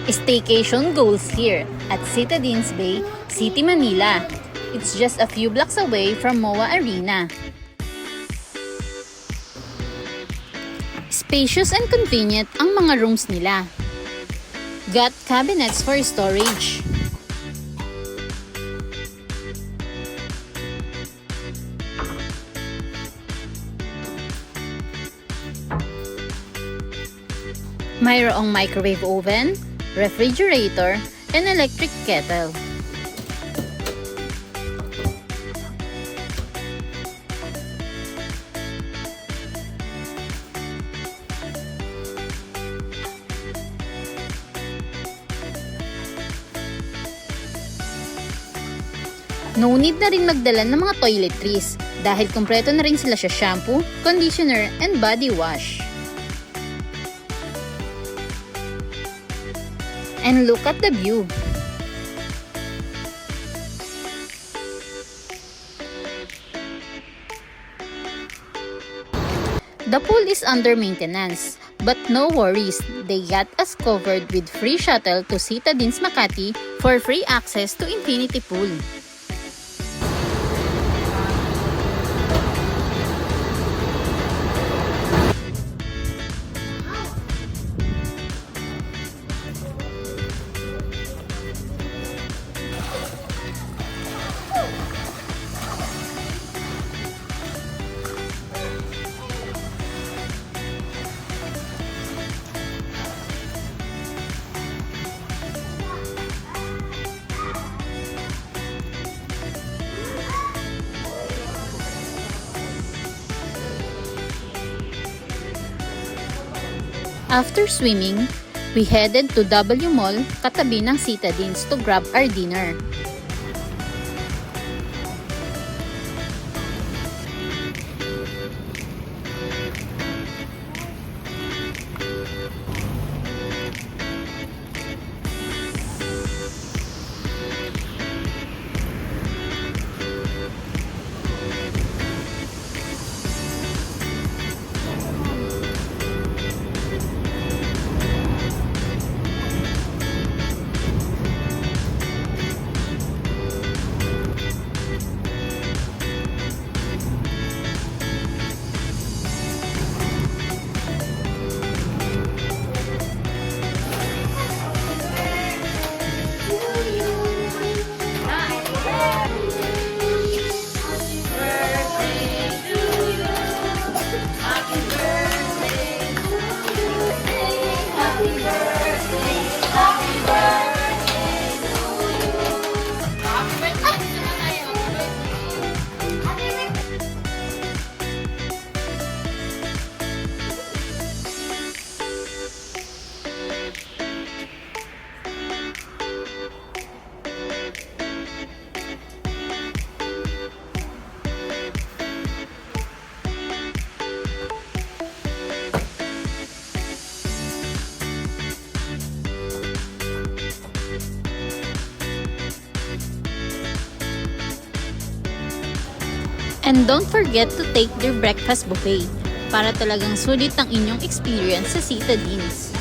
Staycation goals here at Citadines Bay, City, Manila. It's just a few blocks away from MOA Arena. Spacious and convenient ang mga rooms nila. Got cabinets for storage. Mayroong microwave oven, refrigerator, and electric kettle. No need na rin magdala ng mga toiletries dahil kumpleto na rin sila sa shampoo, conditioner, and body wash. And look at the view! The pool is under maintenance, but no worries, they got us covered with free shuttle to Citadines Makati for free access to Infinity Pool. After swimming, we headed to W Mall katabi ng Citadines to grab our dinner. And don't forget to take their breakfast buffet para talagang sulit ang inyong experience sa Citadines.